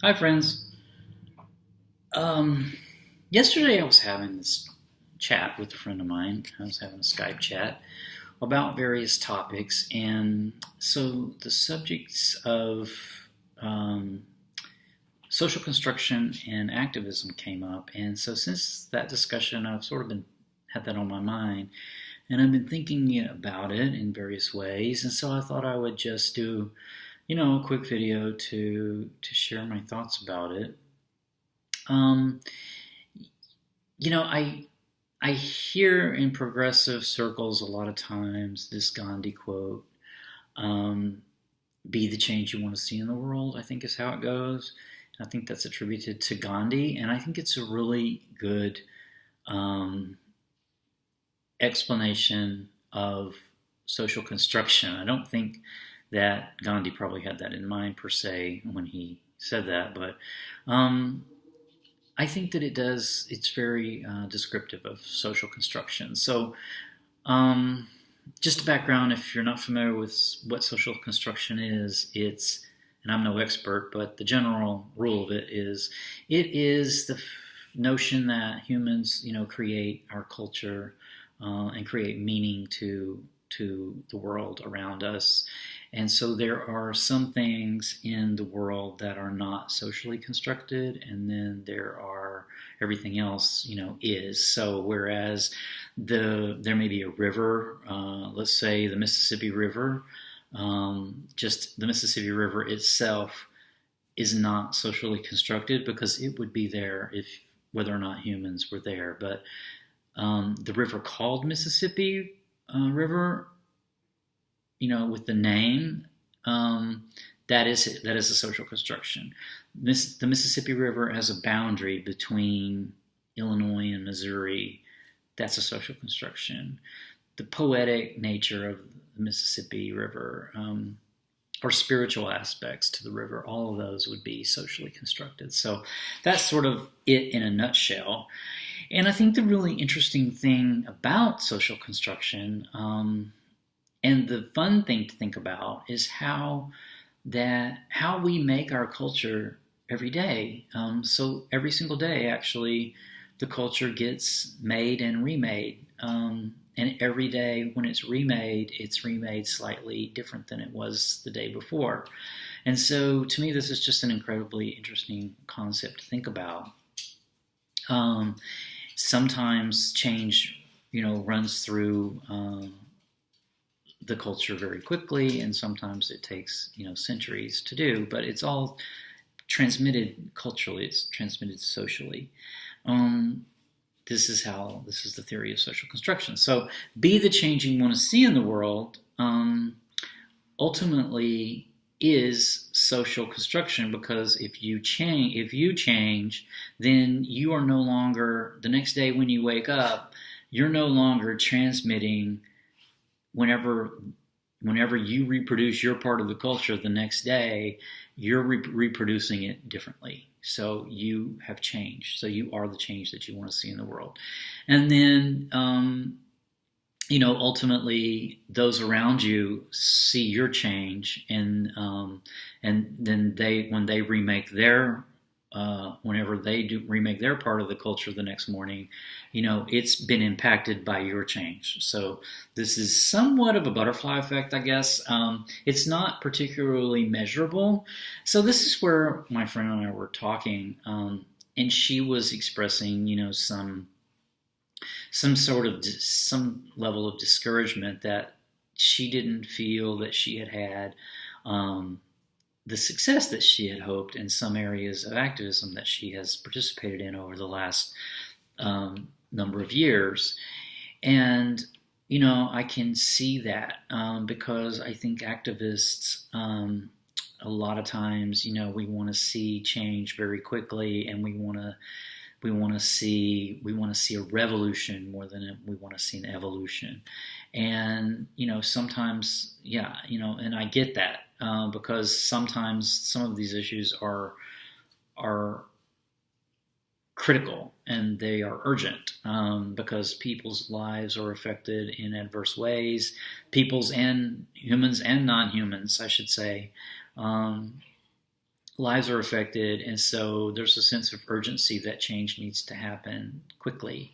Hi, friends. Um, Yesterday I was having this chat with a friend of mine. I was having a Skype chat about various topics, and so the subjects of um, social construction and activism came up. And so since that discussion, I've sort of been had that on my mind, and I've been thinking about it in various ways. And so I thought I would just do, a quick video to share my thoughts about it. Um, I hear in progressive circles a lot of times this Gandhi quote, um, "Be the change you want to see in the world." I think is how it goes. I think that's attributed to Gandhi, and I think it's a really good um, explanation of social construction. I don't think that Gandhi probably had that in mind per se when he said that, but um, I think that it does. It's very descriptive of social construction. So, um, just a background, if you're not familiar with what social construction is, and I'm no expert, but the general rule of it is the notion that humans, create our culture and create meaning to the world around us. And so there are some things in the world that are not socially constructed, and then there are everything else, is. So whereas there may be a river, let's say the Mississippi River, just the Mississippi River itself is not socially constructed because it would be there if whether or not humans were there. But the river called Mississippi River, with the name, that is a social construction. The Mississippi River has a boundary between Illinois and Missouri. That's a social construction. The poetic nature of the Mississippi River, or spiritual aspects to the river, all of those would be socially constructed. So that's sort of it in a nutshell. And I think the really interesting thing about social construction, and the fun thing to think about, is how we make our culture every day. So every single day, actually, the culture gets made and remade. And every day when it's remade slightly different than it was the day before. And so to me, this is just an incredibly interesting concept to think about. Sometimes change, runs through the culture very quickly, and sometimes it takes centuries to do. But it's all transmitted culturally. It's transmitted socially. This is the theory of social construction. So, be the change you want to see in the world. Ultimately, is social construction, because if you change, then you are no longer, the next day when you wake up, you're no longer transmitting. Whenever you reproduce your part of the culture the next day, you're reproducing it differently. So you have changed. So you are the change that you want to see in the world. And then, ultimately, those around you see your change, and then when they remake whenever they do remake their part of the culture the next morning, it's been impacted by your change. So this is somewhat of a butterfly effect, I guess. It's not particularly measurable. So this is where my friend and I were talking, and she was expressing, some level of discouragement that she didn't feel that she had the success that she had hoped in some areas of activism that she has participated in over the last number of years. And, I can see that because I think activists, a lot of times, we want to see change very quickly, and we want to see a revolution more than we want to see an evolution. And sometimes, and I get that, because sometimes some of these issues are critical and they are urgent, because people's lives are affected in adverse ways, people's and humans and non-humans, I should say. lives are affected, and so there's a sense of urgency that change needs to happen quickly.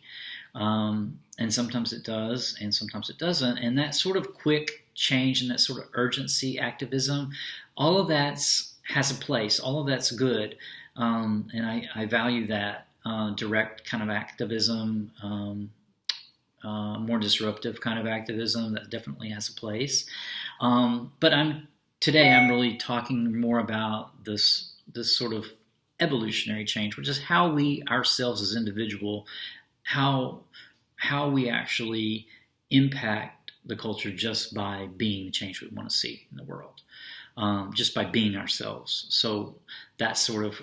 And sometimes it does, and sometimes it doesn't. And that sort of quick change and that sort of urgency, activism, all of that has a place. All of that's good, and I value that direct kind of activism, more disruptive kind of activism that definitely has a place. But today I'm really talking more about this sort of evolutionary change, which is how we ourselves as individual, how we actually impact the culture just by being the change we want to see in the world, just by being ourselves. So that's sort of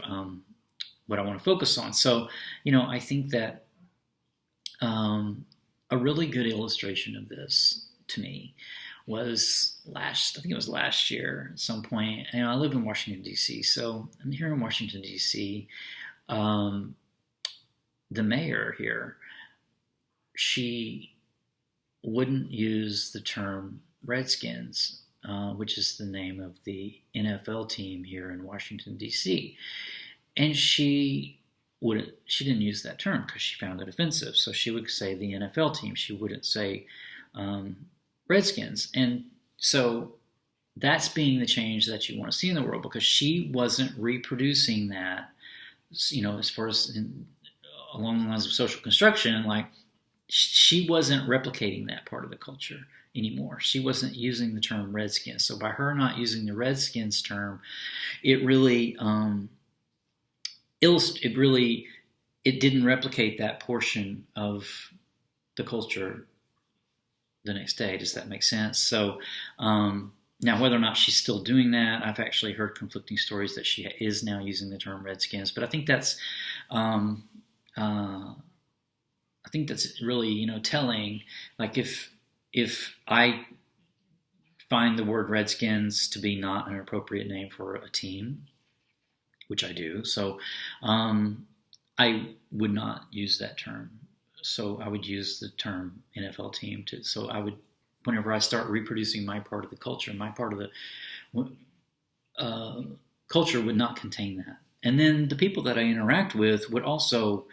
what I want to focus on. So, I think that a really good illustration of this to me was I think it was last year at some point. I live in Washington, D.C., so I'm here in Washington, D.C. The mayor here, she wouldn't use the term Redskins, which is the name of the NFL team here in Washington, D.C. And she didn't use that term because she found it offensive. So she would say the NFL team. She wouldn't say Redskins. And so that's being the change that you want to see in the world, because she wasn't reproducing that, as far as along the lines of social construction, like she wasn't replicating that part of the culture anymore. She wasn't using the term Redskins. So by her not using the Redskins term, it really it didn't replicate that portion of the culture the next day. Does that make sense? So now, whether or not she's still doing that, I've actually heard conflicting stories that she is now using the term Redskins. But I think that's really telling. Like if I find the word Redskins to be not an appropriate name for a team, which I do, so I would not use that term. So I would use the term NFL team so I would, whenever I start reproducing my part of the culture, my part of the culture would not contain that. And then the people that I interact with would also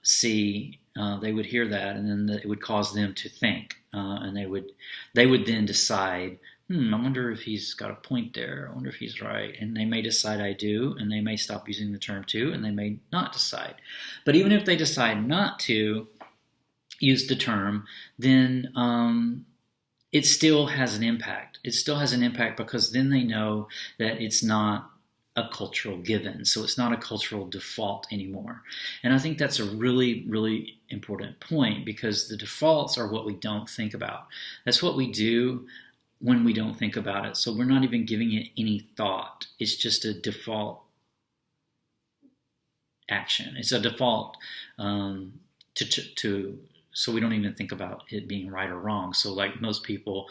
see, they would hear that, and then it would cause them to think, and they would then decide, I wonder if he's got a point there. I wonder if he's right. And they may decide I do, and they may stop using the term too, and they may not decide. But even if they decide not to use the term, then it still has an impact. It still has an impact because then they know that it's not a cultural given. So it's not a cultural default anymore. And I think that's a really, really important point, because the defaults are what we don't think about. That's what we do when we don't think about it. So we're not even giving it any thought. It's just a default action. It's a default so we don't even think about it being right or wrong. So like most people,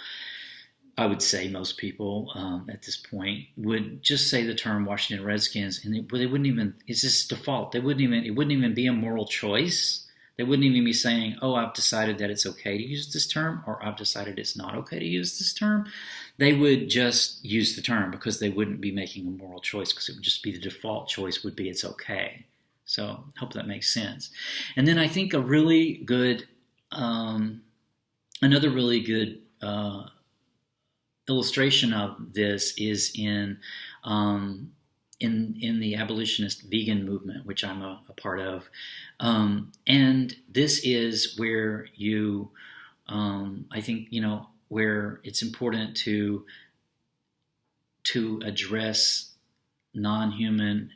I would say most people at this point would just say the term Washington Redskins, and they wouldn't even, it's just default. It wouldn't even be a moral choice. They wouldn't even be saying, oh, I've decided that it's okay to use this term, or I've decided it's not okay to use this term. They would just use the term because they wouldn't be making a moral choice, because it would just be the default choice would be it's okay. So I hope that makes sense. And then I think another really good illustration of this is in the abolitionist vegan movement, which I'm a part of. And this is where I think, where it's important to address non-human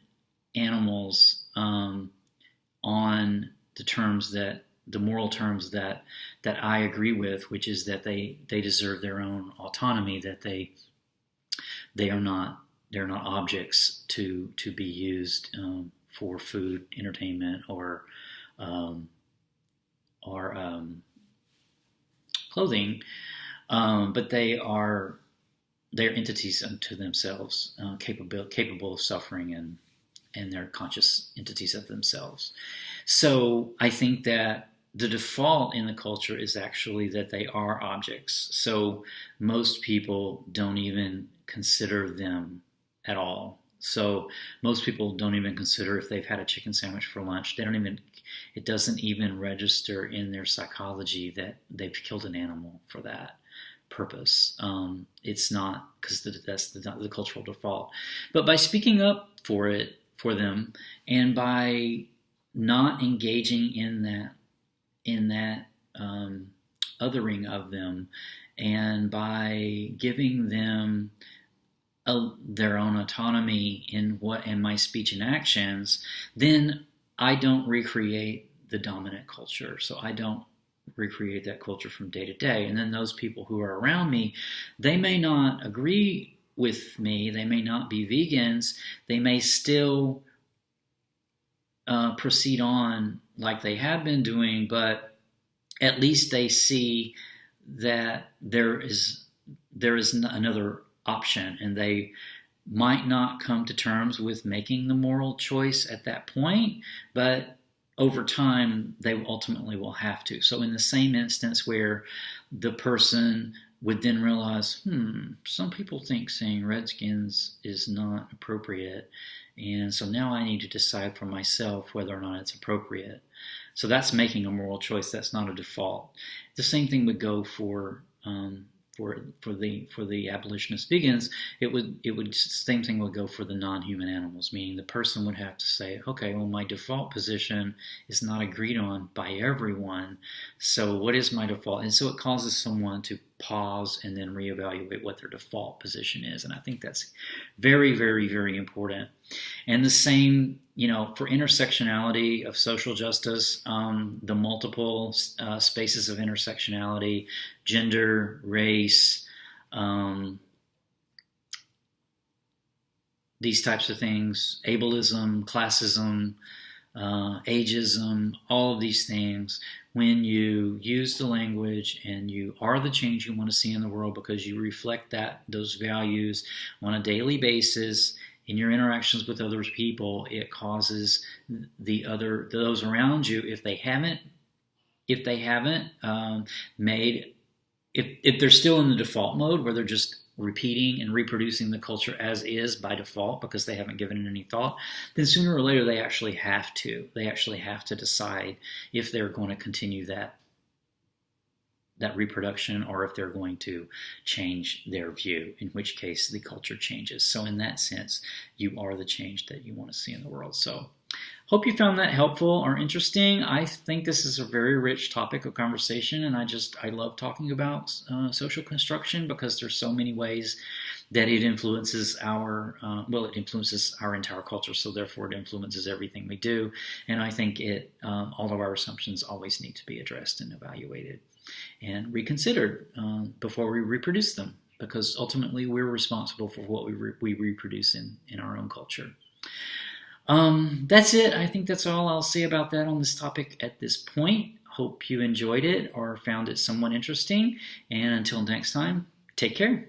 animals on the moral terms that I agree with, which is that they deserve their own autonomy, that they are not objects to be used for food, entertainment, or clothing, but they're entities unto themselves, capable of suffering, and they're conscious entities of themselves. So I think that the default in the culture is actually that they are objects. So most people don't even consider them at all So most people don't even consider if they've had a chicken sandwich for lunch. They don't even. It doesn't even register in their psychology that they've killed an animal for that purpose. It's not, because that's the cultural default. But by speaking up for them, and by not engaging in that othering of them, and by giving them their own autonomy in my speech and actions, then I don't recreate the dominant culture. So I don't recreate that culture from day to day. And then those people who are around me, they may not agree with me. They may not be vegans. They may still proceed on like they have been doing, but at least they see that there is another option, and they might not come to terms with making the moral choice at that point, but over time they ultimately will have to. So in the same instance where the person would then realize, some people think saying Redskins is not appropriate, and so now I need to decide for myself whether or not it's appropriate. So that's making a moral choice. That's not a default. The same thing would go for the abolitionist vegans. Same thing would go for the non-human animals, meaning the person would have to say, okay, well, my default position is not agreed on by everyone, so what is my default? And so it causes someone to pause and then reevaluate what their default position is. And I think that's very, very, very important. And the same, for intersectionality of social justice, the multiple spaces of intersectionality, gender, race, these types of things, ableism, classism, ageism, all of these things, when you use the language and you are the change you want to see in the world because you reflect those values on a daily basis in your interactions with other people, it causes those around you, if they haven't made, if they're still in the default mode where they're just repeating and reproducing the culture as is by default because they haven't given it any thought, then sooner or later they actually have to decide if they're going to continue that reproduction, or if they're going to change their view, in which case the culture changes. So in that sense, you are the change that you want to see in the world. So hope you found that helpful or interesting. I think this is a very rich topic of conversation, and I love talking about social construction because there's so many ways that it influences it influences our entire culture, so therefore it influences everything we do. And I think all of our assumptions always need to be addressed and evaluated and reconsidered before we reproduce them, because ultimately we're responsible for what we reproduce in our own culture. That's it. I think that's all I'll say about that on this topic at this point. Hope you enjoyed it or found it somewhat interesting. And until next time, take care.